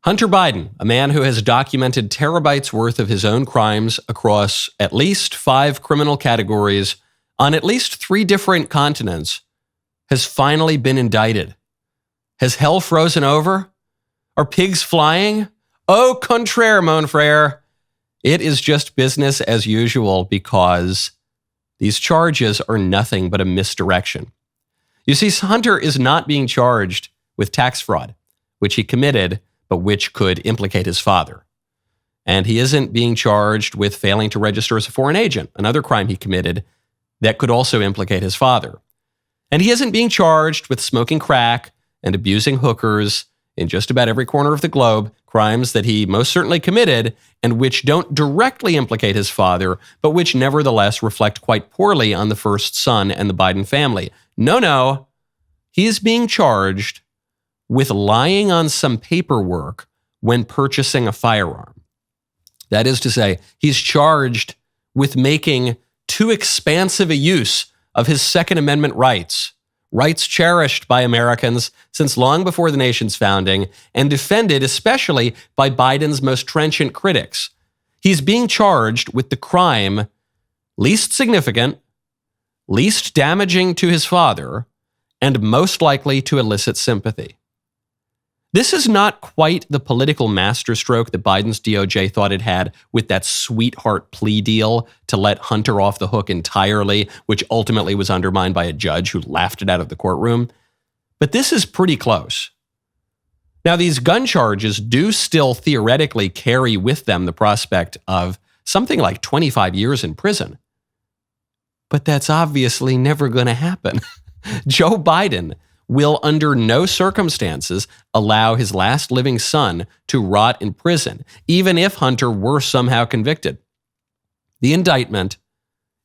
Hunter Biden, a man who has documented terabytes worth of his own crimes across at least 5 criminal categories on at least 3 different continents, has finally been indicted. Has hell frozen over? Are pigs flying? Au contraire, mon frère. It is just business as usual because these charges are nothing but a misdirection. You see, Hunter is not being charged with tax fraud, which he committed, but which could implicate his father. And he isn't being charged with failing to register as a foreign agent, another crime he committed that could also implicate his father. And he isn't being charged with smoking crack and abusing hookers in just about every corner of the globe, crimes that he most certainly committed and which don't directly implicate his father, but which nevertheless reflect quite poorly on the first son and the Biden family. No, he is being charged with lying on some paperwork when purchasing a firearm. That is to say, he's charged with making too expansive a use of his Second Amendment rights cherished by Americans since long before the nation's founding and defended especially by Biden's most trenchant critics. He's being charged with the crime least significant, least damaging to his father, and most likely to elicit sympathy. This is not quite the political masterstroke that Biden's DOJ thought it had with that sweetheart plea deal to let Hunter off the hook entirely, which ultimately was undermined by a judge who laughed it out of the courtroom. But this is pretty close. Now, these gun charges do still theoretically carry with them the prospect of something like 25 years in prison. But that's obviously never going to happen. Joe Biden will under no circumstances allow his last living son to rot in prison, even if Hunter were somehow convicted. The indictment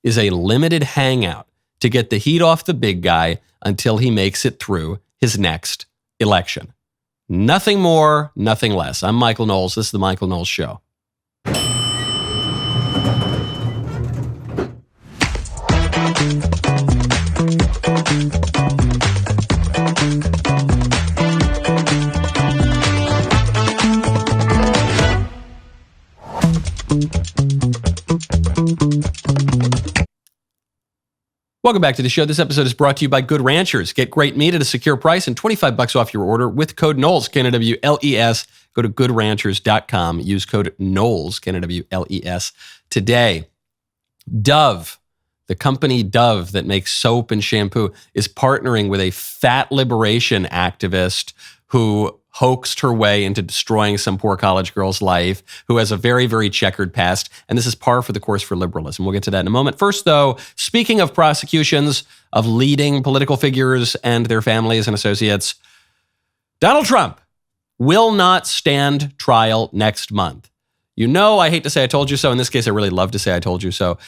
is a limited hangout to get the heat off the big guy until he makes it through his next election. Nothing more, nothing less. I'm Michael Knowles. This is The Michael Knowles Show. Welcome back to the show. This episode is brought to you by Good Ranchers. Get great meat at a secure price and $25 off your order with code Knowles, Knowles. Go to goodranchers.com. Use code Knowles, Knowles, today. Dove, the company Dove that makes soap and shampoo, is partnering with a fat liberation activist who hoaxed her way into destroying some poor college girl's life, who has a very, very checkered past. And this is par for the course for liberalism. We'll get to that in a moment. First, though, speaking of prosecutions of leading political figures and their families and associates, Donald Trump will not stand trial next month. You know, I hate to say I told you so. In this case, I really love to say I told you so.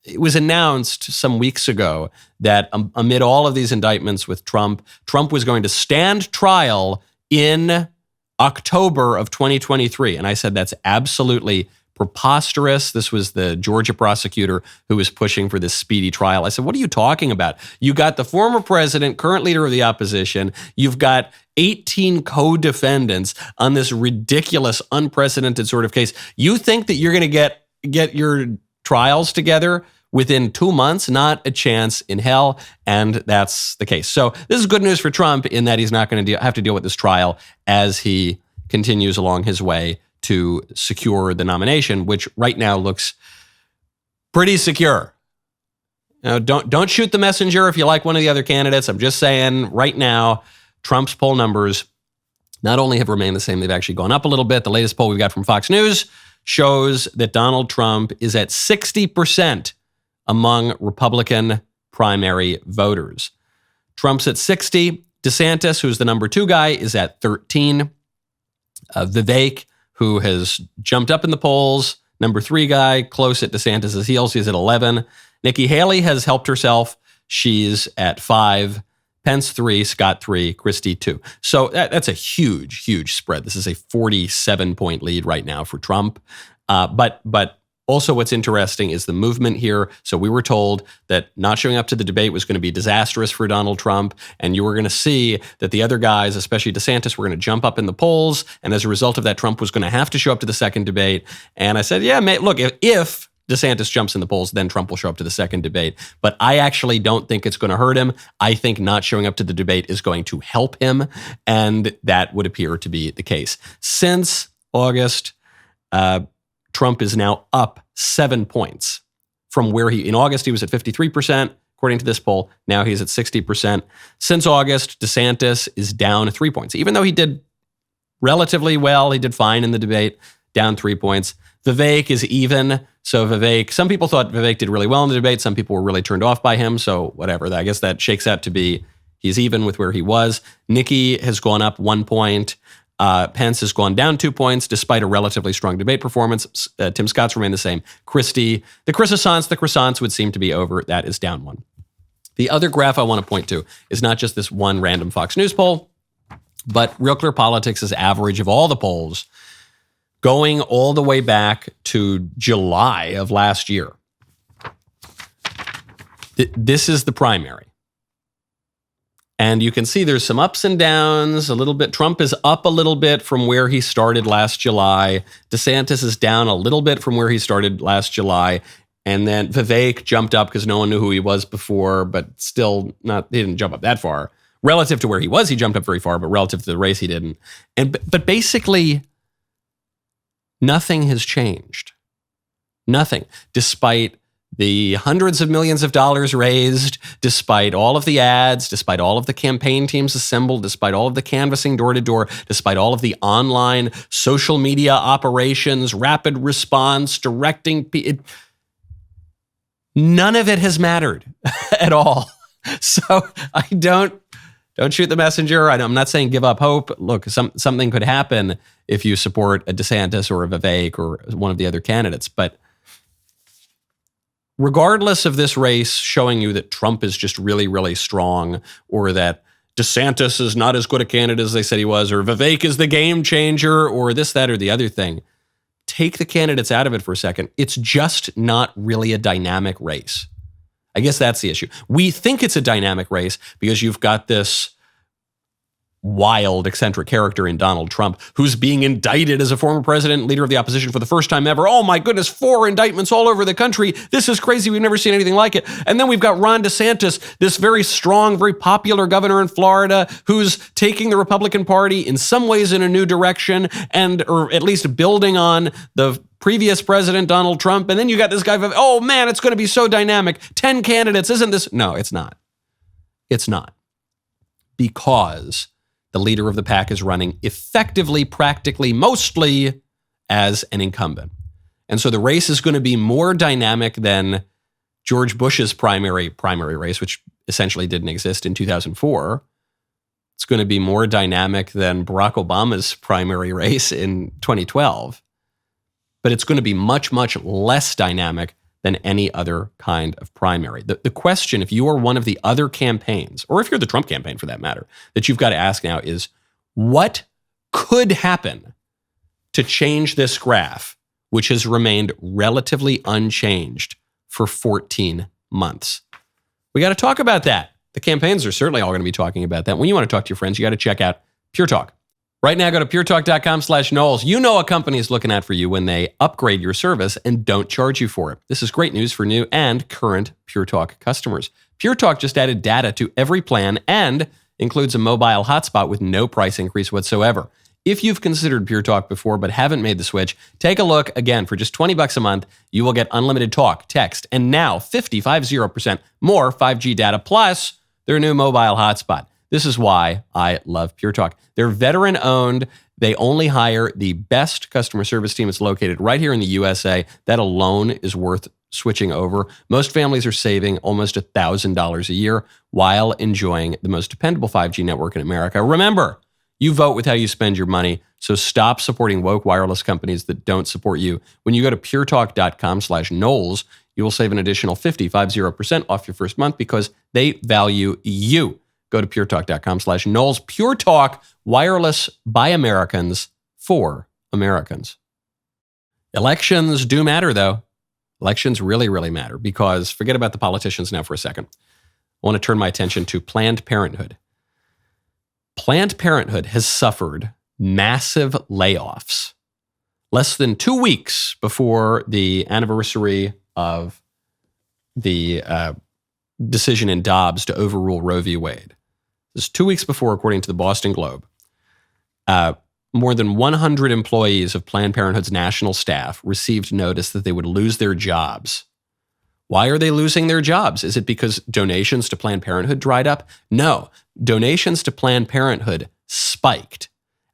It was announced some weeks ago that amid all of these indictments with Trump was going to stand trial in October of 2023. And I said, that's absolutely preposterous. This was the Georgia prosecutor who was pushing for this speedy trial. I said, what are you talking about? You got the former president, current leader of the opposition. You've got 18 co-defendants on this ridiculous, unprecedented sort of case. You think that you're going to get your trials together within 2 months? Not a chance in hell. And that's the case. So this is good news for Trump in that he's not going to have to deal with this trial as he continues along his way to secure the nomination, which right now looks pretty secure. Now, don't shoot the messenger if you like one of the other candidates. I'm just saying right now, Trump's poll numbers not only have remained the same, they've actually gone up a little bit. The latest poll we've got from Fox News shows that Donald Trump is at 60% among Republican primary voters. Trump's at 60. DeSantis, who's the number 2 guy, is at 13. Vivek, who has jumped up in the polls, number 3 guy, close at DeSantis' heels, he's at 11. Nikki Haley has helped herself. She's at 5. Pence 3, Scott 3, Christie 2. So that's a huge, huge spread. This is a 47-point lead right now for Trump. But Also, what's interesting is the movement here. So we were told that not showing up to the debate was going to be disastrous for Donald Trump. And you were going to see that the other guys, especially DeSantis, were going to jump up in the polls. And as a result of that, Trump was going to have to show up to the second debate. And I said, yeah, look, if DeSantis jumps in the polls, then Trump will show up to the second debate. But I actually don't think it's going to hurt him. I think not showing up to the debate is going to help him. And that would appear to be the case. Since August, Trump is now up 7 points from where in August, he was at 53%, according to this poll. Now he's at 60%. Since August, DeSantis is down 3 points. Even though he did relatively well, he did fine in the debate, down 3 points. Vivek is even. So Vivek, some people thought Vivek did really well in the debate. Some people were really turned off by him. So whatever, I guess that shakes out to be he's even with where he was. Nikki has gone up 1 point. Pence has gone down 2 points despite a relatively strong debate performance. Tim Scott's remained the same. Christie, the croissants would seem to be over. That is down 1. The other graph I want to point to is not just this one random Fox News poll, but Real Clear Politics' average of all the polls going all the way back to July of last year. This is the primary. And you can see there's some ups and downs a little bit. Trump is up a little bit from where he started last July. DeSantis is down a little bit from where he started last July. And then Vivek jumped up because no one knew who he was before, but still not, he didn't jump up that far. Relative to where he was, he jumped up very far, but relative to the race, he didn't. But basically, nothing has changed. Nothing. Despite the hundreds of millions of dollars raised, despite all of the ads, despite all of the campaign teams assembled, despite all of the canvassing door to door, despite all of the online social media operations, rapid response, directing, none of it has mattered at all. So I don't shoot the messenger. I'm not saying give up hope. Look, something could happen if you support a DeSantis or a Vivek or one of the other candidates. But regardless of this race showing you that Trump is just really, really strong, or that DeSantis is not as good a candidate as they said he was, or Vivek is the game changer, or this, that, or the other thing, take the candidates out of it for a second. It's just not really a dynamic race. I guess that's the issue. We think it's a dynamic race because you've got this wild, eccentric character in Donald Trump who's being indicted as a former president and leader of the opposition for the first time ever. Oh my goodness, 4 indictments all over the country. This is crazy. We've never seen anything like it. And then we've got Ron DeSantis, this very strong, very popular governor in Florida who's taking the Republican Party in some ways in a new direction, or at least building on the previous president, Donald Trump. And then you got this guy, oh man, it's going to be so dynamic. 10 candidates, isn't this? No, it's not. It's not. Because the leader of the pack is running effectively, practically, mostly as an incumbent. And so the race is going to be more dynamic than George Bush's primary race, which essentially didn't exist in 2004. It's going to be more dynamic than Barack Obama's primary race in 2012. But it's going to be much, much less dynamic than any other kind of primary. The question, if you are one of the other campaigns, or if you're the Trump campaign for that matter, that you've got to ask now is, what could happen to change this graph, which has remained relatively unchanged for 14 months? We got to talk about that. The campaigns are certainly all going to be talking about that. When you want to talk to your friends, you got to check out Pure Talk. Right now, go to puretalk.com/Knowles. You know a company is looking out for you when they upgrade your service and don't charge you for it. This is great news for new and current Pure Talk customers. Pure Talk just added data to every plan and includes a mobile hotspot with no price increase whatsoever. If you've considered Pure Talk before but haven't made the switch, take a look. Again, for just $20 a month, you will get unlimited talk, text, and now 50% more 5G data plus their new mobile hotspot. This is why I love Pure Talk. They're veteran-owned. They only hire the best customer service team. It's located right here in the USA. That alone is worth switching over. Most families are saving almost $1,000 a year while enjoying the most dependable 5G network in America. Remember, you vote with how you spend your money, so stop supporting woke wireless companies that don't support you. When you go to puretalk.com/Knowles, you will save an additional 50% off your first month because they value you. Go to puretalk.com/Knowles. Pure Talk, wireless by Americans for Americans. Elections do matter, though. Elections really, really matter because forget about the politicians now for a second. I want to turn my attention to Planned Parenthood. Planned Parenthood has suffered massive layoffs less than 2 weeks before the anniversary of the decision in Dobbs to overrule Roe v. Wade. This is 2 weeks before, according to the Boston Globe. More than 100 employees of Planned Parenthood's national staff received notice that they would lose their jobs. Why are they losing their jobs? Is it because donations to Planned Parenthood dried up? No, donations to Planned Parenthood spiked.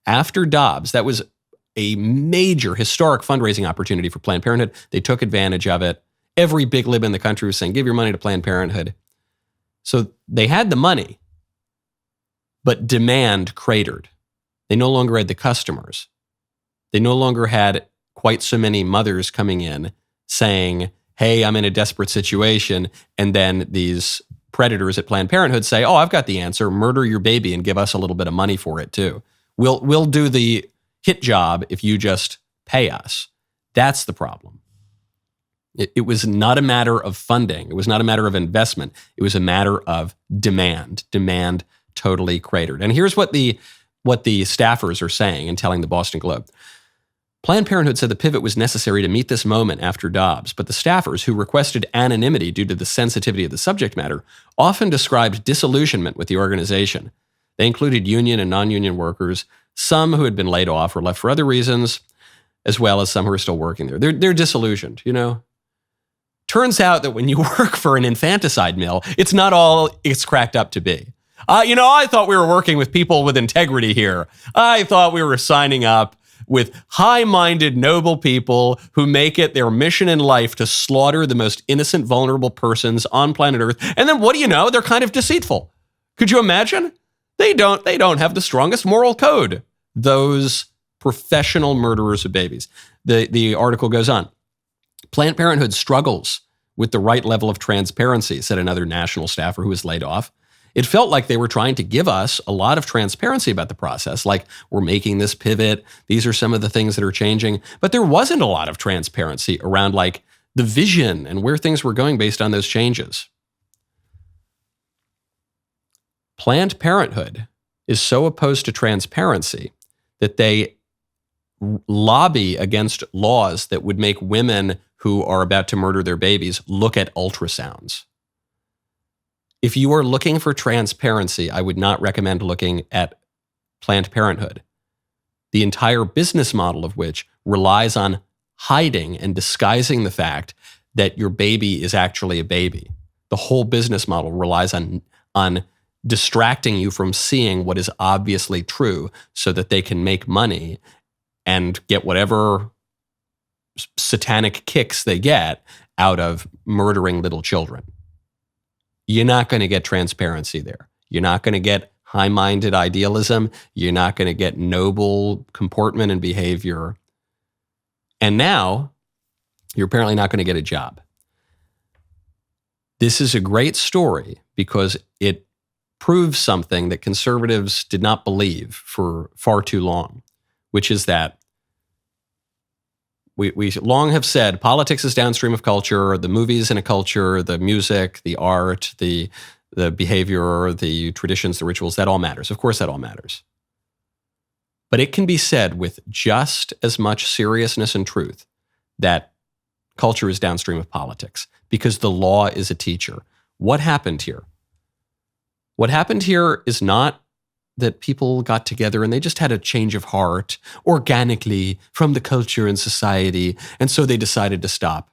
After Dobbs, that was a major historic fundraising opportunity for Planned Parenthood. They took advantage of it. Every big lib in the country was saying, give your money to Planned Parenthood. So they had the money, but demand cratered. They no longer had the customers. They no longer had quite so many mothers coming in saying, hey, I'm in a desperate situation. And then these predators at Planned Parenthood say, oh, I've got the answer. Murder your baby and give us a little bit of money for it too. We'll do the hit job if you just pay us. That's the problem. It was not a matter of funding. It was not a matter of investment. It was a matter of demand. Demand totally cratered. And here's what the staffers are saying and telling the Boston Globe. Planned Parenthood said the pivot was necessary to meet this moment after Dobbs, but the staffers, who requested anonymity due to the sensitivity of the subject matter, often described disillusionment with the organization. They included union and non-union workers, some who had been laid off or left for other reasons, as well as some who are still working there. They're disillusioned, you know? Turns out that when you work for an infanticide mill, it's not all it's cracked up to be. I thought we were working with people with integrity here. I thought we were signing up with high-minded, noble people who make it their mission in life to slaughter the most innocent, vulnerable persons on planet Earth. And then what do you know? They're kind of deceitful. Could you imagine? They don't have the strongest moral code. Those professional murderers of babies. The article goes on. Planned Parenthood struggles with the right level of transparency, said another national staffer who was laid off. It felt like they were trying to give us a lot of transparency about the process, like we're making this pivot. These are some of the things that are changing. But there wasn't a lot of transparency around like the vision and where things were going based on those changes. Planned Parenthood is so opposed to transparency that they lobby against laws that would make women who are about to murder their babies look at ultrasounds. If you are looking for transparency, I would not recommend looking at Planned Parenthood, the entire business model of which relies on hiding and disguising the fact that your baby is actually a baby. The whole business model relies on distracting you from seeing what is obviously true so that they can make money and get whatever satanic kicks they get out of murdering little children. You're not going to get transparency there. You're not going to get high-minded idealism. You're not going to get noble comportment and behavior. And now, you're apparently not going to get a job. This is a great story because it proves something that conservatives did not believe for far too long, which is that we long have said politics is downstream of culture, the movies in a culture, the music, the art, the behavior, the traditions, the rituals, that all matters. Of course, that all matters. But it can be said with just as much seriousness and truth that culture is downstream of politics because the law is a teacher. What happened here? What happened here is not that people got together and they just had a change of heart organically from the culture and society, and so they decided to stop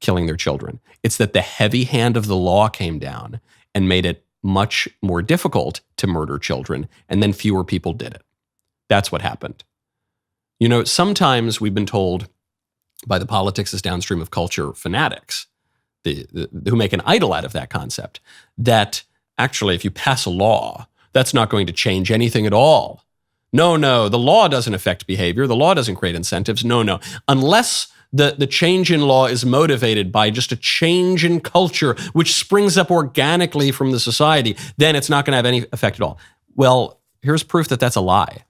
killing their children. It's that the heavy hand of the law came down and made it much more difficult to murder children, and then fewer people did it. That's what happened. You know, sometimes we've been told by the politics is downstream of culture fanatics, who make an idol out of that concept, that actually if you pass a law, that's not going to change anything at all. No, the law doesn't affect behavior. The law doesn't create incentives. No. Unless the change in law is motivated by just a change in culture, which springs up organically from the society, then it's not going to have any effect at all. Well, here's proof that that's a lie.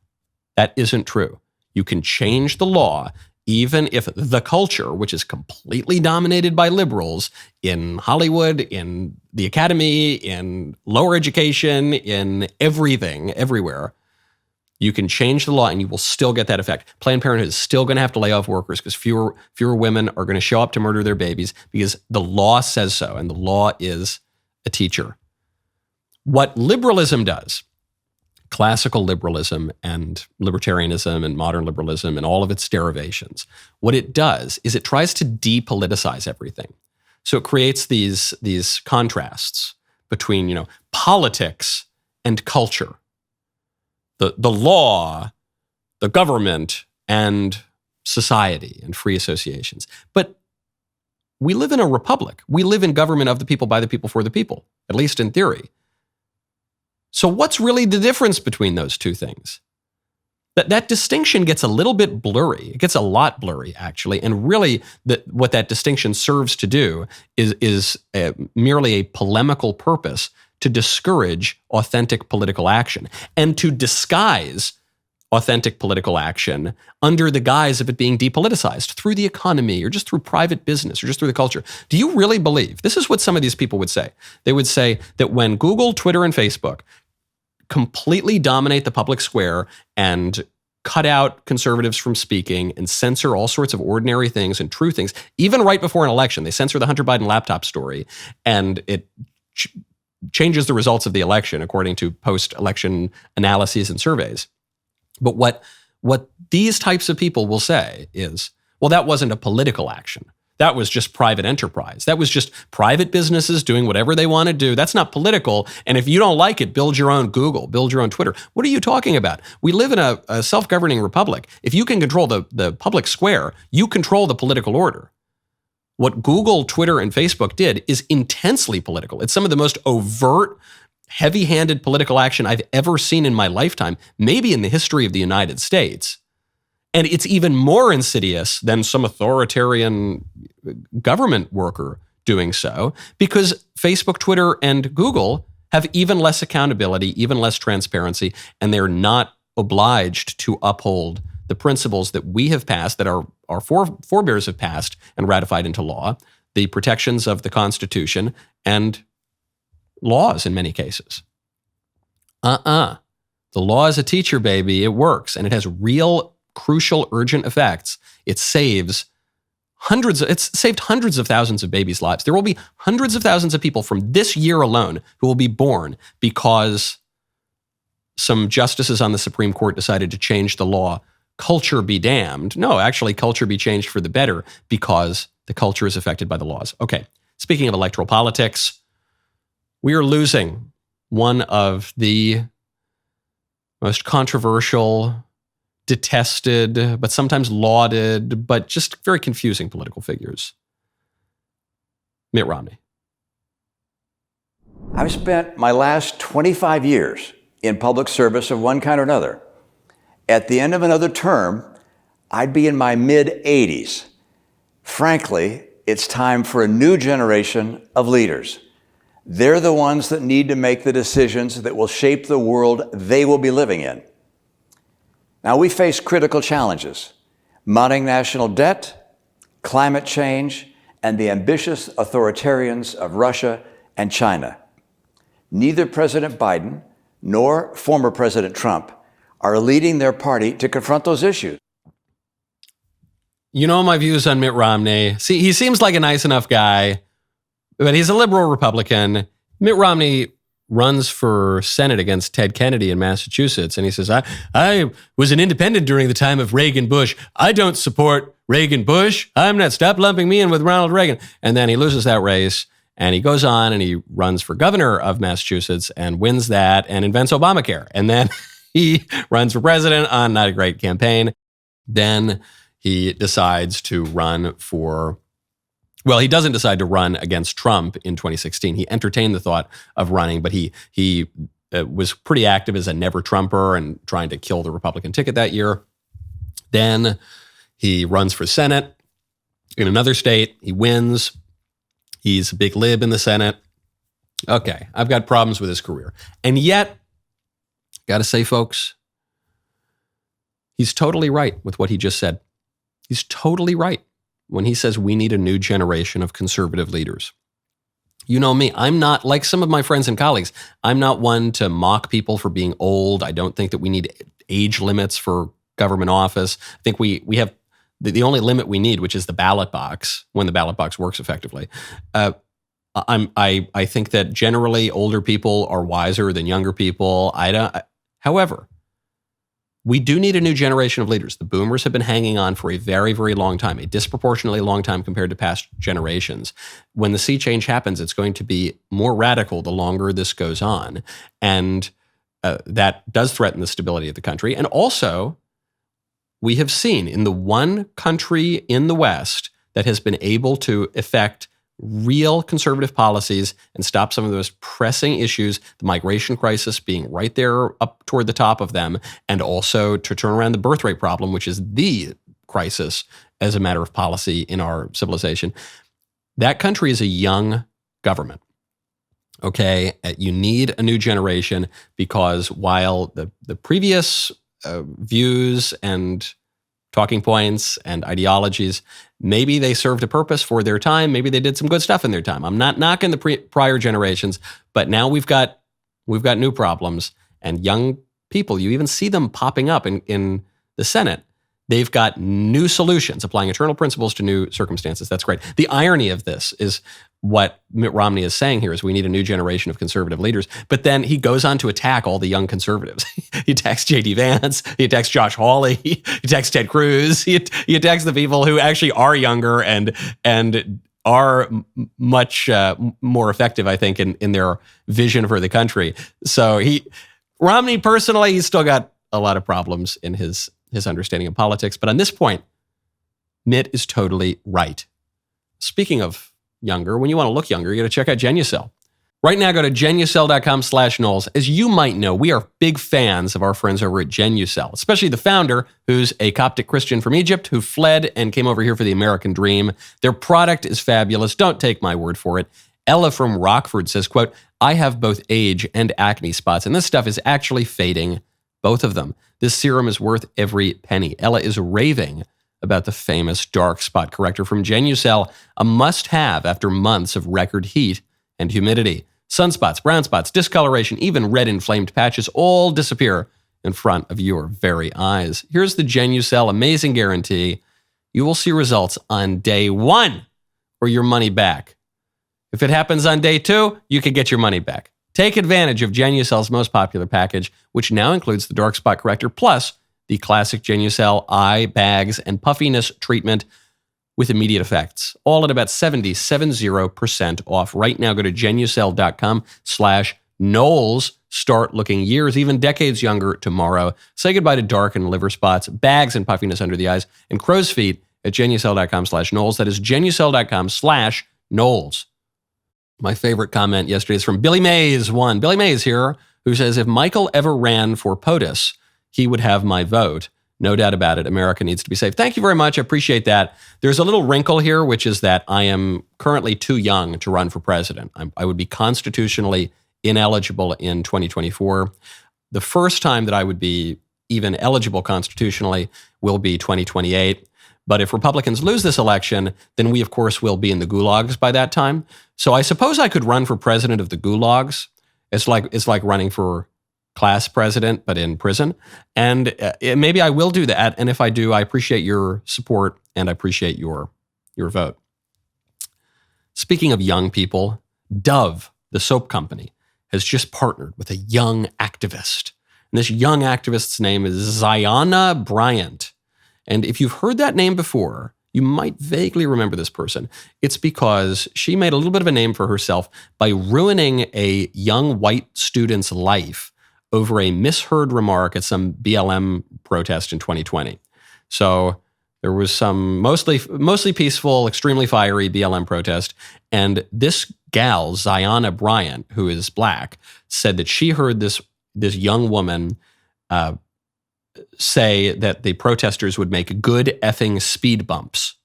That isn't true. You can change the law even if the culture, which is completely dominated by liberals in Hollywood, in the academy, in lower education, in everything, everywhere, you can change the law and you will still get that effect. Planned Parenthood is still going to have to lay off workers because fewer women are going to show up to murder their babies because the law says so, and the law is a teacher. What liberalism does, classical liberalism and libertarianism and modern liberalism and all of its derivations, what it does is it tries to depoliticize everything. So it creates these contrasts between, politics and culture. The law, the government, and society and free associations. But we live in a republic. We live in government of the people, by the people, for the people, at least in theory. So what's really the difference between those two things? That distinction gets a little bit blurry. It gets a lot blurry, actually. And really, what that distinction serves to do is merely a polemical purpose to discourage authentic political action and to disguise authentic political action under the guise of it being depoliticized through the economy or just through private business or just through the culture. Do you really believe, this is what some of these people would say, they would say that when Google, Twitter, and Facebook completely dominate the public square and cut out conservatives from speaking and censor all sorts of ordinary things and true things, even right before an election, they censor the Hunter Biden laptop story and it changes the results of the election according to post-election analyses and surveys. But what these types of people will say is, well, that wasn't a political action. That was just private enterprise. That was just private businesses doing whatever they want to do. That's not political. And if you don't like it, build your own Google, build your own Twitter. What are you talking about? We live in a self-governing republic. If you can control the public square, you control the political order. What Google, Twitter, and Facebook did is intensely political. It's some of the most overt, heavy-handed political action I've ever seen in my lifetime, maybe in the history of the United States. And it's even more insidious than some authoritarian government worker doing so, because Facebook, Twitter, and Google have even less accountability, even less transparency, and they're not obliged to uphold the principles that we have passed, that our forebears have passed and ratified into law, the protections of the Constitution and laws in many cases. The law is a teacher, baby. It works, and it has real, crucial, urgent effects. It's saved hundreds of thousands of babies' lives. There will be hundreds of thousands of people from this year alone who will be born because some justices on the Supreme Court decided to change the law. Culture be damned. No, actually, culture be changed for the better because the culture is affected by the laws. Okay, speaking of electoral politics, we are losing one of the most controversial, detested, but sometimes lauded, but just very confusing political figures. Mitt Romney. I've spent my last 25 years in public service of one kind or another. At the end of another term, I'd be in my mid-80s. Frankly, it's time for a new generation of leaders. They're the ones that need to make the decisions that will shape the world they will be living in. Now, we face critical challenges: mounting national debt, climate change, and the ambitious authoritarians of Russia and China. Neither President Biden nor former President Trump are leading their party to confront those issues. You know my views on Mitt Romney. See, he seems like a nice enough guy, but he's a liberal Republican. Mitt Romney runs for Senate against Ted Kennedy in Massachusetts, and he says, I was an independent during the time of Reagan Bush. I don't support Reagan Bush. Stop lumping me in with Ronald Reagan. And then he loses that race, and he goes on and he runs for governor of Massachusetts and wins that and invents Obamacare. And then he runs for president on not a great campaign. Then he decides to run for, well, he doesn't decide to run against Trump in 2016. He entertained the thought of running, but he was pretty active as a never Trumper and trying to kill the Republican ticket that year. Then he runs for Senate in another state. He wins. He's a big lib in the Senate. Okay, I've got problems with his career. And yet, got to say, folks, he's totally right with what he just said. He's totally right when he says we need a new generation of conservative leaders. You know me, I'm not, like some of my friends and colleagues, I'm not one to mock people for being old. I don't think that we need age limits for government office. I think we have the only limit we need, which is the ballot box, when the ballot box works effectively. I think that generally older people are wiser than younger people. However, we do need a new generation of leaders. The boomers have been hanging on for a very, very long time, a disproportionately long time compared to past generations. When the sea change happens, it's going to be more radical the longer this goes on. And that does threaten the stability of the country. And also, we have seen in the one country in the West that has been able to effect real conservative policies and stop some of those pressing issues, the migration crisis being right there up toward the top of them, and also to turn around the birth rate problem, which is the crisis as a matter of policy in our civilization. That country is a young government. Okay, you need a new generation because while the previous views and talking points and ideologies, maybe they served a purpose for their time. Maybe they did some good stuff in their time. I'm not knocking the prior generations, but now we've got new problems, and young people, you even see them popping up in the Senate. They've got new solutions, applying eternal principles to new circumstances. That's great. The irony of this is what Mitt Romney is saying here is we need a new generation of conservative leaders. But then he goes on to attack all the young conservatives. He attacks J.D. Vance. He attacks Josh Hawley. He attacks Ted Cruz. He attacks the people who actually are younger and are much more effective, I think, in their vision for the country. So Romney personally, he's still got a lot of problems in his understanding of politics. But on this point, Mitt is totally right. Speaking of younger, when you want to look younger, you got to check out Genucel. Right now, go to Genucel.com/Knowles. As you might know, we are big fans of our friends over at Genucel, especially the founder, who's a Coptic Christian from Egypt who fled and came over here for the American dream. Their product is fabulous. Don't take my word for it. Ella from Rockford says, quote, I have both age and acne spots, and this stuff is actually fading, both of them. This serum is worth every penny. Ella is raving about the famous dark spot corrector from Genucel, a must-have after months of record heat and humidity. Sunspots, brown spots, discoloration, even red inflamed patches all disappear in front of your very eyes. Here's the Genucel amazing guarantee. You will see results on day 1 or your money back. If it happens on day 2, you can get your money back. Take advantage of Genucel's most popular package, which now includes the dark spot corrector plus the classic Genucel eye, bags, and puffiness treatment with immediate effects, all at about 70% off. Right now, go to Genucel.com/Knowles. Start looking years, even decades younger tomorrow. Say goodbye to dark and liver spots, bags and puffiness under the eyes, and crow's feet at Genucel.com/Knowles. That is Genucel.com/Knowles. My favorite comment yesterday is from Billy Mays. Billy Mays here, who says, if Michael ever ran for POTUS, he would have my vote. No doubt about it. America needs to be safe. Thank you very much. I appreciate that. There's a little wrinkle here, which is that I am currently too young to run for president. I would be constitutionally ineligible in 2024. The first time that I would be even eligible constitutionally will be 2028. But if Republicans lose this election, then we, of course, will be in the gulags by that time. So I suppose I could run for president of the gulags. It's like running for class president, but in prison. And maybe I will do that. And if I do, I appreciate your support and I appreciate your vote. Speaking of young people, Dove, the soap company, has just partnered with a young activist. And this young activist's name is Ziana Bryant. And if you've heard that name before, you might vaguely remember this person. It's because she made a little bit of a name for herself by ruining a young white student's life over a misheard remark at some BLM protest in 2020. So there was some mostly peaceful, extremely fiery BLM protest. And this gal, Ziana Bryant, who is black, said that she heard this young woman say that the protesters would make good effing speed bumps.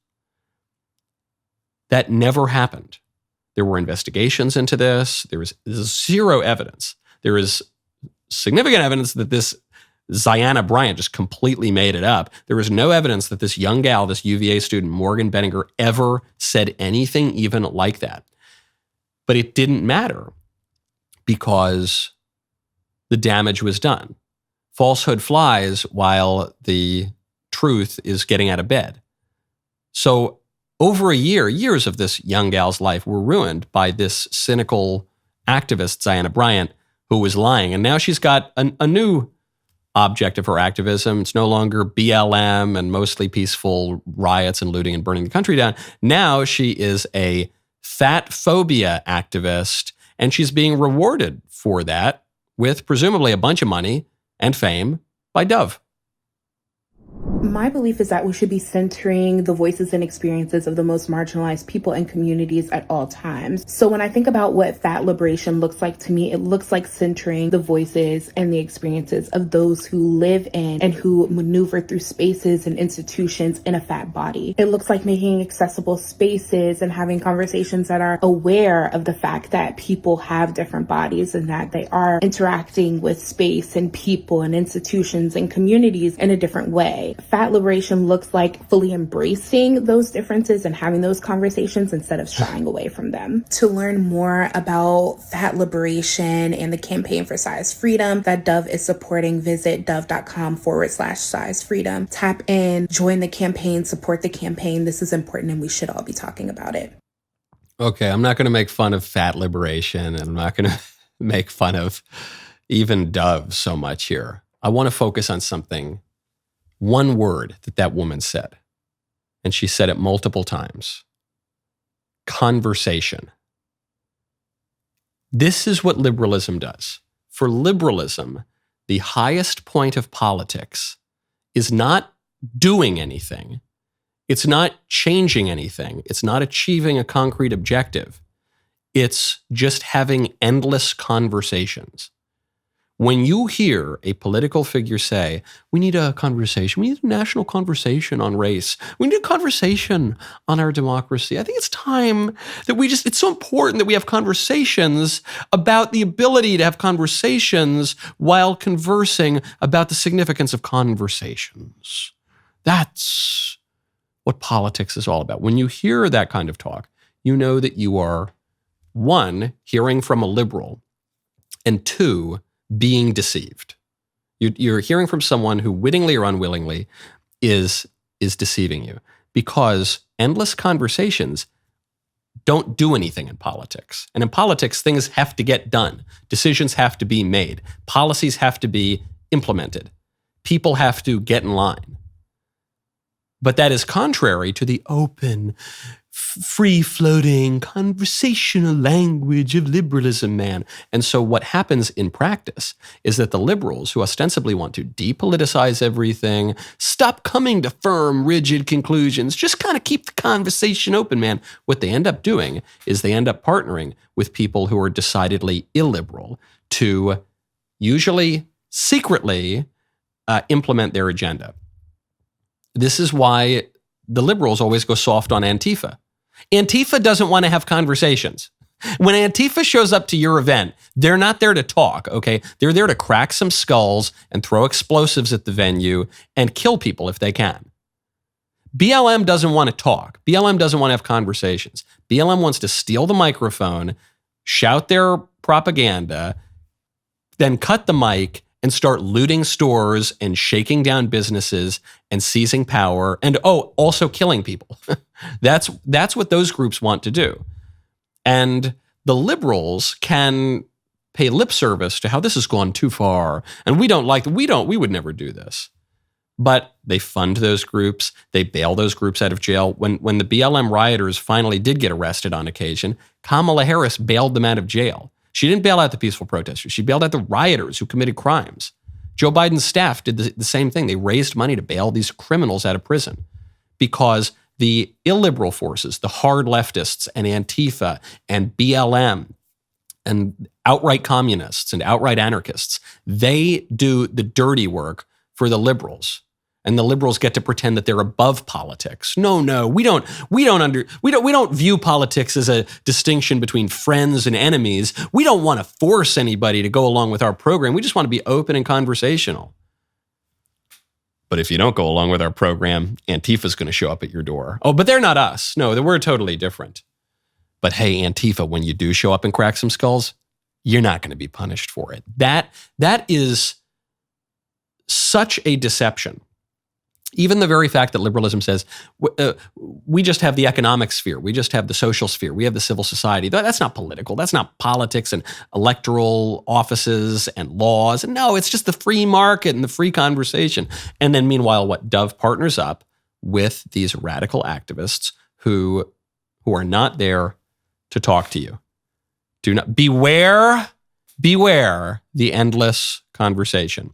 That never happened. There were investigations into this. There was zero evidence. There is significant evidence that this Ziana Bryant just completely made it up. There was no evidence that this young gal, this UVA student, Morgan Benninger, ever said anything even like that. But it didn't matter because the damage was done. Falsehood flies while the truth is getting out of bed. So over a year, years of this young gal's life were ruined by this cynical activist, Ziana Bryant, who was lying. And now she's got a new object of her activism. It's no longer BLM and mostly peaceful riots and looting and burning the country down. Now she is a fat phobia activist, and she's being rewarded for that with presumably a bunch of money and fame by Dove. My belief is that we should be centering the voices and experiences of the most marginalized people and communities at all times. So when I think about what fat liberation looks like to me, it looks like centering the voices and the experiences of those who live in and who maneuver through spaces and institutions in a fat body. It looks like making accessible spaces and having conversations that are aware of the fact that people have different bodies and that they are interacting with space and people and institutions and communities in a different way. Fat liberation looks like fully embracing those differences and having those conversations instead of shying away from them. To learn more about fat liberation and the campaign for size freedom that Dove is supporting, visit dove.com/size freedom. Tap in, join the campaign, support the campaign. This is important and we should all be talking about it. Okay, I'm not going to make fun of fat liberation, and I'm not going to make fun of even Dove so much here. I want to focus on something. One word that woman said, and she said it multiple times. Conversation. This is what liberalism does. For liberalism, the highest point of politics is not doing anything. It's not changing anything. It's not achieving a concrete objective. It's just having endless conversations. When you hear a political figure say, we need a conversation, we need a national conversation on race, we need a conversation on our democracy, I think it's time that it's so important that we have conversations about the ability to have conversations while conversing about the significance of conversations. That's what politics is all about. When you hear that kind of talk, you know that you are, one, hearing from a liberal, and two, being deceived. You're hearing from someone who wittingly or unwillingly is deceiving you, because endless conversations don't do anything in politics. And in politics, things have to get done. Decisions have to be made. Policies have to be implemented. People have to get in line. But that is contrary to the open, free-floating, conversational language of liberalism, man. And so what happens in practice is that the liberals, who ostensibly want to depoliticize everything, stop coming to firm, rigid conclusions, just kind of keep the conversation open, man. What they end up doing is they end up partnering with people who are decidedly illiberal to usually secretly implement their agenda. This is why the liberals always go soft on Antifa. Antifa doesn't want to have conversations. When Antifa shows up to your event, they're not there to talk, okay? They're there to crack some skulls and throw explosives at the venue and kill people if they can. BLM doesn't want to talk. BLM doesn't want to have conversations. BLM wants to steal the microphone, shout their propaganda, then cut the mic and start looting stores and shaking down businesses and seizing power and, also killing people. That's what those groups want to do. And the liberals can pay lip service to how this has gone too far, and we would never do this. But they fund those groups, they bail those groups out of jail. When the BLM rioters finally did get arrested on occasion, Kamala Harris bailed them out of jail. She didn't bail out the peaceful protesters. She bailed out the rioters who committed crimes. Joe Biden's staff did the same thing. They raised money to bail these criminals out of prison because the illiberal forces, the hard leftists and Antifa and BLM and outright communists and outright anarchists, they do the dirty work for the liberals. And the liberals get to pretend that they're above politics. No, we don't view politics as a distinction between friends and enemies. We don't want to force anybody to go along with our program. We just want to be open and conversational. But if you don't go along with our program, Antifa's going to show up at your door. Oh, but they're not us. No, we're totally different. But hey, Antifa, when you do show up and crack some skulls, you're not going to be punished for it. That is such a deception. Even the very fact that liberalism says, we just have the economic sphere, we just have the social sphere, we have the civil society. That's not political. That's not politics and electoral offices and laws. And no, it's just the free market and the free conversation. And then meanwhile, what Dove partners up with these radical activists who are not there to talk to you. Do not beware the endless conversation.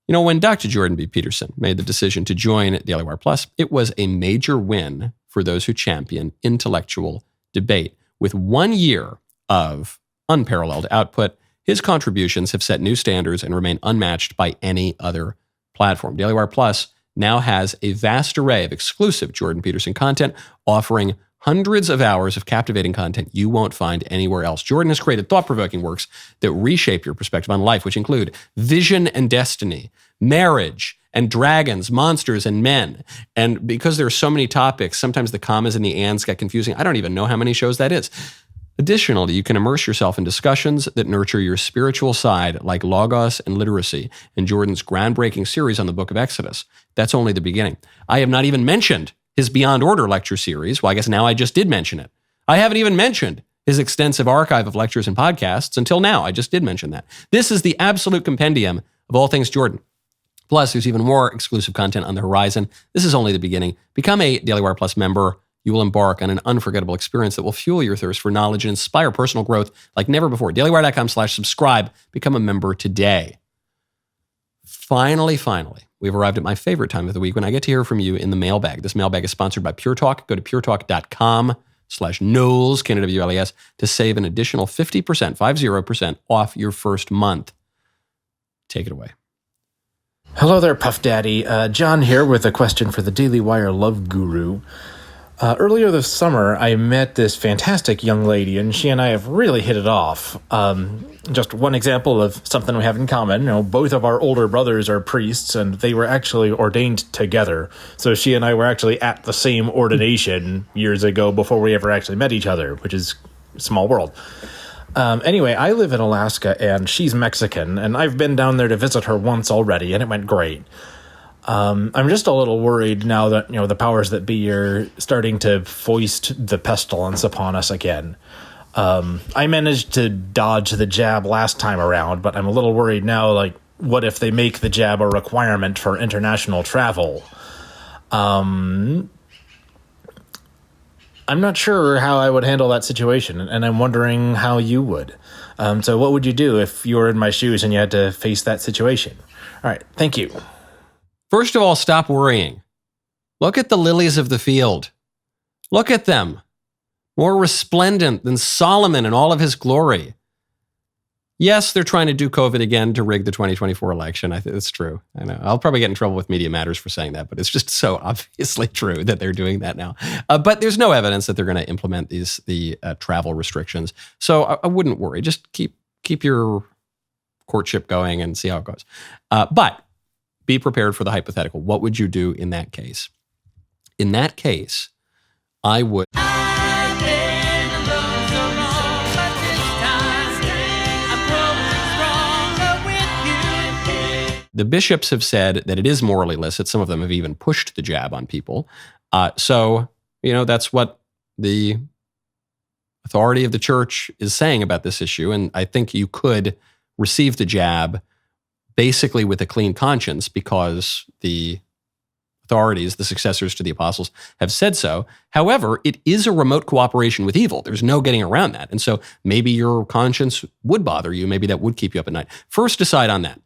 You know, when Dr. Jordan B. Peterson made the decision to join DailyWire Plus, it was a major win for those who champion intellectual debate. With 1 year of unparalleled output, his contributions have set new standards and remain unmatched by any other platform. DailyWire Plus now has a vast array of exclusive Jordan Peterson content, offering hundreds of hours of captivating content you won't find anywhere else. Jordan has created thought-provoking works that reshape your perspective on life, which include Vision and Destiny, Marriage and Dragons, Monsters and Men. And because there are so many topics, sometimes the commas and the ands get confusing. I don't even know how many shows that is. Additionally, you can immerse yourself in discussions that nurture your spiritual side, like Logos and Literacy, and Jordan's groundbreaking series on the Book of Exodus. That's only the beginning. I have not even mentioned his Beyond Order lecture series. Well, I guess now I just did mention it. I haven't even mentioned his extensive archive of lectures and podcasts until now. I just did mention that. This is the absolute compendium of all things Jordan. Plus, there's even more exclusive content on the horizon. This is only the beginning. Become a DailyWire Plus member. You will embark on an unforgettable experience that will fuel your thirst for knowledge and inspire personal growth like never before. DailyWire.com/subscribe. Become a member today. Finally, we've arrived at my favorite time of the week when I get to hear from you in the mailbag. This mailbag is sponsored by Pure Talk. Go to puretalk.com/Knowles, K-N-O-W-L-E-S, to save an additional 50% off your first month. Take it away. Hello there, Puff Daddy. John here with a question for the Daily Wire Love Guru. Earlier this summer, I met this fantastic young lady, and she and I have really hit it off. Just one example of something we have in common. You know, both of our older brothers are priests, and they were actually ordained together. So she and I were actually at the same ordination years ago before we ever actually met each other, which is a small world. Anyway, I live in Alaska, and she's Mexican, and I've been down there to visit her once already, and it went great. I'm just a little worried now that, you know, the powers that be are starting to foist the pestilence upon us again. I managed to dodge the jab last time around, but I'm a little worried now, like, what if they make the jab a requirement for international travel? I'm not sure how I would handle that situation, and I'm wondering how you would. So what would you do if you were in my shoes and you had to face that situation? All right, thank you. First of all, stop worrying. Look at the lilies of the field. Look at them. More resplendent than Solomon in all of his glory. Yes, they're trying to do COVID again to rig the 2024 election. I think it's true. I know. I'll probably get in trouble with Media Matters for saying that, but it's just so obviously true that they're doing that now. But there's no evidence that they're going to implement the travel restrictions. So I wouldn't worry. Just keep your courtship going and see how it goes. But be prepared for the hypothetical. What would you do in that case? In that case, I would... The bishops have said that it is morally illicit. Some of them have even pushed the jab on people. So, that's what the authority of the church is saying about this issue. And I think you could receive the jab basically with a clean conscience because the authorities, the successors to the apostles, have said so. However, it is a remote cooperation with evil. There's no getting around that. And so maybe your conscience would bother you. Maybe that would keep you up at night. First, decide on that.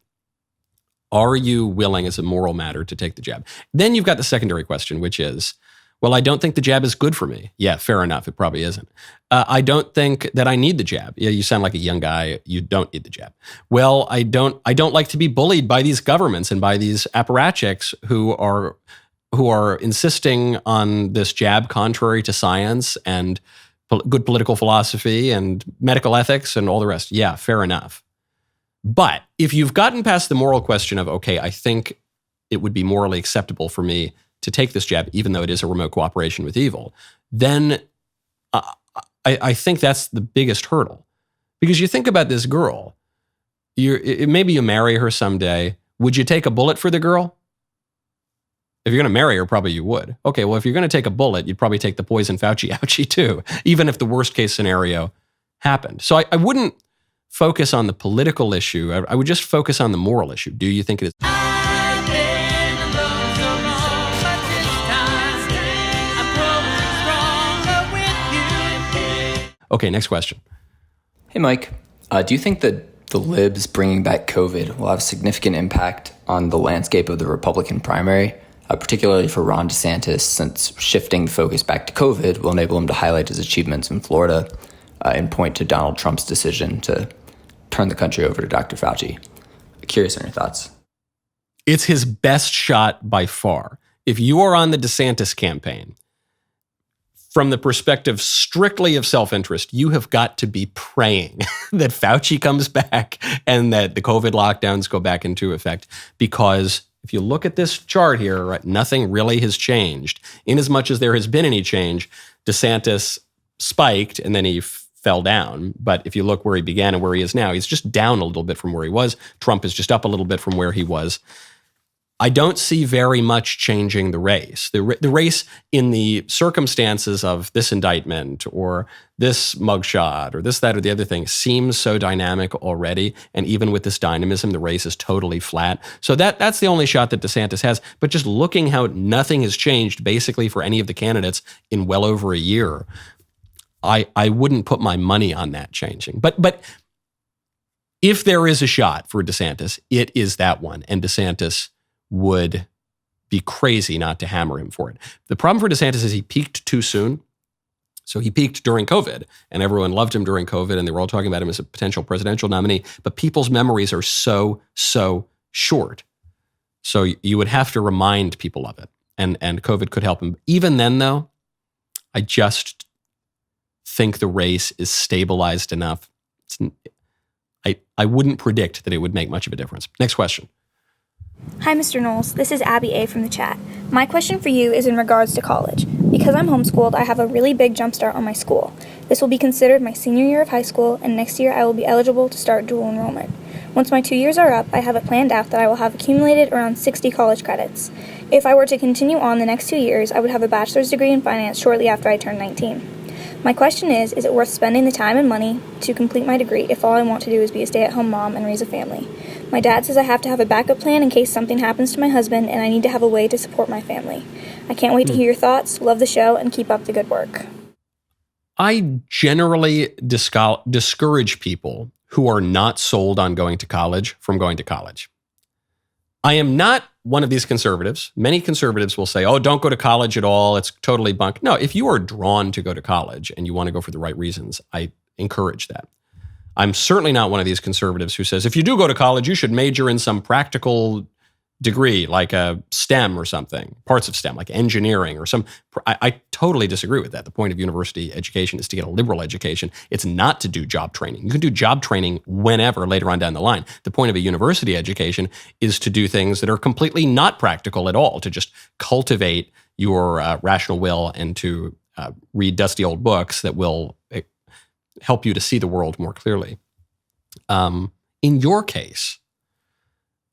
Are you willing as a moral matter to take the jab? Then you've got the secondary question, which is, well, I don't think the jab is good for me. Yeah, fair enough. It probably isn't. I don't think that I need the jab. Yeah, you sound like a young guy. You don't need the jab. Well, I don't like to be bullied by these governments and by these apparatchiks who are insisting on this jab contrary to science and good political philosophy and medical ethics and all the rest. Yeah, fair enough. But if you've gotten past the moral question of, okay, I think it would be morally acceptable for me to take this jab, even though it is a remote cooperation with evil, then I think that's the biggest hurdle. Because you think about this girl, maybe you marry her someday. Would you take a bullet for the girl? If you're going to marry her, probably you would. Okay, well, if you're going to take a bullet, you'd probably take the poison Fauci ouchie too, even if the worst case scenario happened. So I wouldn't focus on the political issue. I would just focus on the moral issue. Do you think it is? Okay, next question. Hey, Mike. Do you think that the libs bringing back COVID will have a significant impact on the landscape of the Republican primary, particularly for Ron DeSantis, since shifting the focus back to COVID will enable him to highlight his achievements in Florida and point to Donald Trump's decision to turn the country over to Dr. Fauci? Curious on your thoughts. It's his best shot by far. If you are on the DeSantis campaign, from the perspective strictly of self-interest, you have got to be praying that Fauci comes back and that the COVID lockdowns go back into effect. Because if you look at this chart here, right, nothing really has changed. In as much as there has been any change, DeSantis spiked and then he fell down. But if you look where he began and where he is now, he's just down a little bit from where he was. Trump is just up a little bit from where he was. I don't see very much changing the race. The race in the circumstances of this indictment or this mugshot or this, that, or the other thing seems so dynamic already. And even with this dynamism, the race is totally flat. So that's the only shot that DeSantis has. But just looking how nothing has changed basically for any of the candidates in well over a year, I wouldn't put my money on that changing. But if there is a shot for DeSantis, it is that one. And DeSantis would be crazy not to hammer him for it. The problem for DeSantis is he peaked too soon. So he peaked during COVID, and everyone loved him during COVID, and they were all talking about him as a potential presidential nominee. But people's memories are so short. So you would have to remind people of it, and COVID could help him. Even then, though, I just think the race is stabilized enough. I wouldn't predict that it would make much of a difference. Next question. Hi, Mr. Knowles. This is Abby A. from the chat. My question for you is in regards to college. Because I'm homeschooled, I have a really big jump start on my school. This will be considered my senior year of high school, and next year I will be eligible to start dual enrollment. Once my 2 years are up, I have it planned out that I will have accumulated around 60 college credits. If I were to continue on the next 2 years, I would have a bachelor's degree in finance shortly after I turn 19. My question is it worth spending the time and money to complete my degree if all I want to do is be a stay-at-home mom and raise a family? My dad says I have to have a backup plan in case something happens to my husband, and I need to have a way to support my family. I can't wait to hear your thoughts. Love the show, and keep up the good work. I generally discourage people who are not sold on going to college from going to college. I am not one of these conservatives. Many conservatives will say, oh, don't go to college at all. It's totally bunk. No, if you are drawn to go to college and you want to go for the right reasons, I encourage that. I'm certainly not one of these conservatives who says, if you do go to college, you should major in some practical degree, like a STEM or something, parts of STEM, like engineering or some. I totally disagree with that. The point of university education is to get a liberal education. It's not to do job training. You can do job training whenever later on down the line. The point of a university education is to do things that are completely not practical at all, to just cultivate your rational will and to read dusty old books that will help you to see the world more clearly. In your case,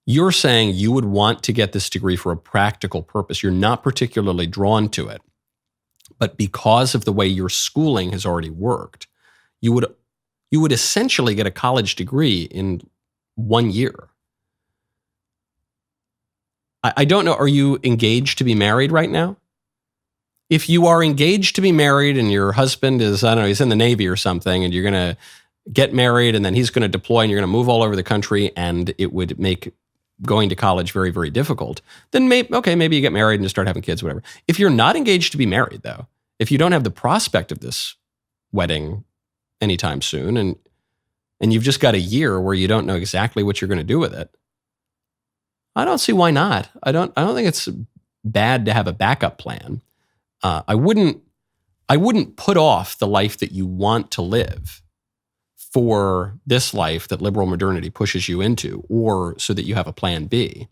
you're saying you would want to get this degree for a practical purpose. You're not particularly drawn to it. But because of the way your schooling has already worked, you would essentially get a college degree in 1 year. I don't know, are you engaged to be married right now? If you are engaged to be married and your husband is, I don't know, he's in the Navy or something, and you're going to get married and then he's going to deploy and you're going to move all over the country and it would make going to college very, very difficult, then maybe you get married and you start having kids, whatever. If you're not engaged to be married, though, if you don't have the prospect of this wedding anytime soon and you've just got a year where you don't know exactly what you're going to do with it, I don't see why not. I don't think it's bad to have a backup plan. I wouldn't put off the life that you want to live for this life that liberal modernity pushes you into, or so that you have a plan B.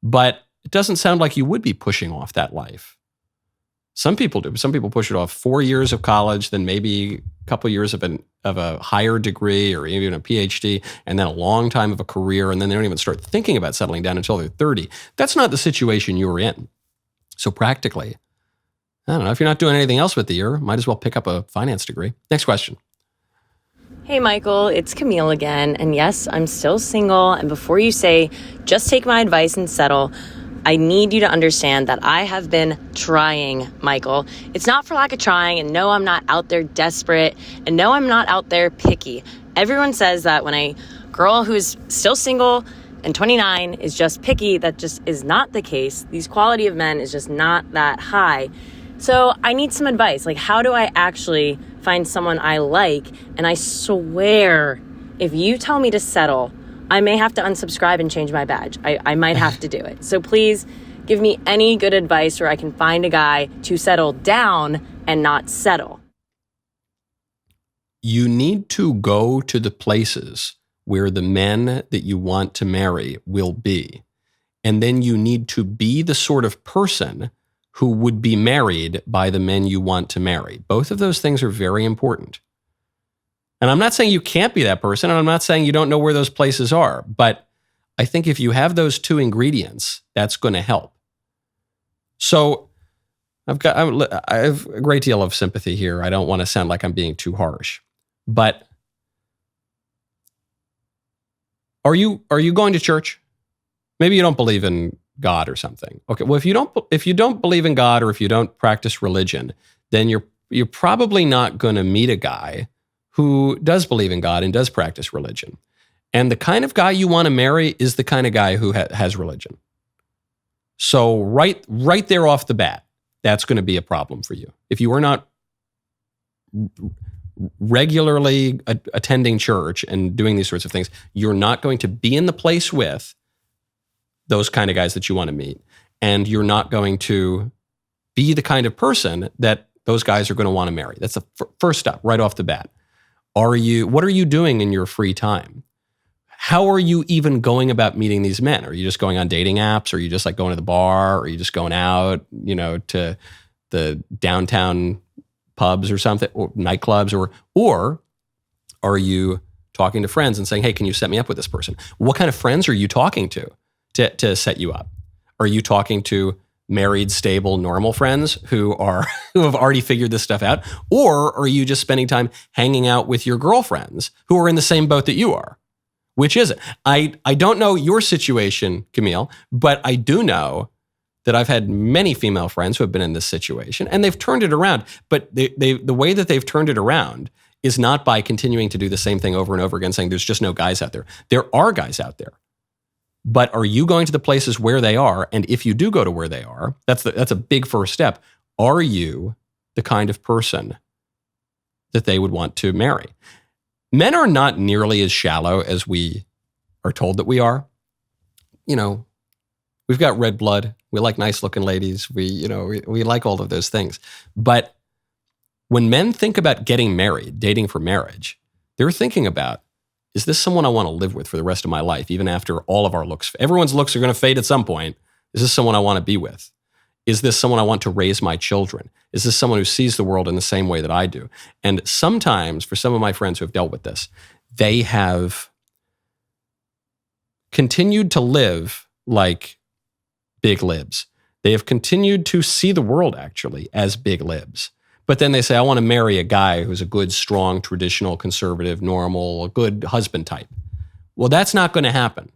But it doesn't sound like you would be pushing off that life. Some people do. Some people push it off 4 years of college, then maybe a couple years of a higher degree or even a PhD, and then a long time of a career, and then they don't even start thinking about settling down until they're 30. That's not the situation you were in. So practically, I don't know, if you're not doing anything else with the year, might as well pick up a finance degree. Next question. Hey, Michael, it's Camille again. And yes, I'm still single. And before you say, just take my advice and settle, I need you to understand that I have been trying, Michael. It's not for lack of trying, and no, I'm not out there desperate, and no, I'm not out there picky. Everyone says that when a girl who's still single and 29 is just picky. That just is not the case. These quality of men is just not that high. So I need some advice. Like, how do I actually find someone I like? And I swear, if you tell me to settle, I may have to unsubscribe and change my badge. I might have to do it. So please give me any good advice where I can find a guy to settle down and not settle. You need to go to the places where the men that you want to marry will be. And then you need to be the sort of person who would be married by the men you want to marry. Both of those things are very important. And I'm not saying you can't be that person, and I'm not saying you don't know where those places are, but I think if you have those two ingredients, that's going to help. So I have a great deal of sympathy here. I don't want to sound like I'm being too harsh, but are you going to church? Maybe you don't believe in God or something. Okay, well, if you don't believe in God, or if you don't practice religion, then you're probably not going to meet a guy who does believe in God and does practice religion. And the kind of guy you want to marry is the kind of guy who has religion. So right there off the bat, that's going to be a problem for you. If you are not regularly attending church and doing these sorts of things, you're not going to be in the place with those kind of guys that you want to meet. And you're not going to be the kind of person that those guys are going to want to marry. That's the first step right off the bat. What are you doing in your free time? How are you even going about meeting these men? Are you just going on dating apps? Or are you just like going to the bar? Or are you just going out, to the downtown pubs or something, or nightclubs? Or are you talking to friends and saying, hey, can you set me up with this person? What kind of friends are you talking to set you up? Are you talking to married, stable, normal friends who have already figured this stuff out? Or are you just spending time hanging out with your girlfriends who are in the same boat that you are? Which is it? I don't know your situation, Camille, but I do know that I've had many female friends who have been in this situation, and they've turned it around. But the way that they've turned it around is not by continuing to do the same thing over and over again, saying there's just no guys out there. There are guys out there. But are you going to the places where they are? And if you do go to where they are, that's a big first step. Are you the kind of person that they would want to marry? Men are not nearly as shallow as we are told that we are. We've got red blood. We like nice looking ladies. We like all of those things. But when men think about getting married, dating for marriage, they're thinking about, is this someone I want to live with for the rest of my life, even after all of our looks? Everyone's looks are going to fade at some point. Is this someone I want to be with? Is this someone I want to raise my children? Is this someone who sees the world in the same way that I do? And sometimes, for some of my friends who have dealt with this, they have continued to live like big libs. They have continued to see the world, actually, as big libs. But then they say, I want to marry a guy who's a good, strong, traditional, conservative, normal, a good husband type. Well, that's not going to happen.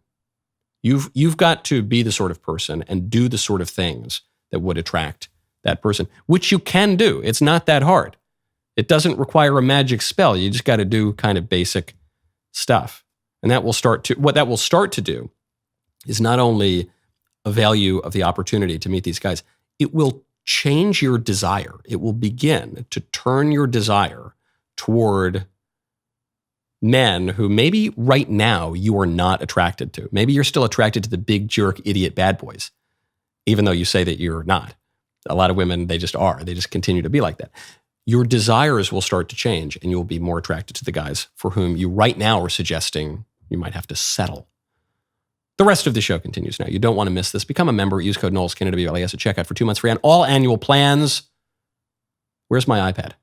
You've got to be the sort of person and do the sort of things that would attract that person, which you can do. It's not that hard. It doesn't require a magic spell. You just got to do kind of basic stuff. And what that will start to do is not only a value of the opportunity to meet these guys, it will change your desire. It will begin to turn your desire toward men who maybe right now you are not attracted to. Maybe you're still attracted to the big jerk, idiot bad boys, even though you say that you're not. A lot of women, they just are. They just continue to be like that. Your desires will start to change, and you'll be more attracted to the guys for whom you right now are suggesting you might have to settle. The rest of the show continues now. You don't want to miss this. Become a member. Use code Knowles, Canada, BLAS at checkout for 2 months free on all annual plans. Where's my iPad?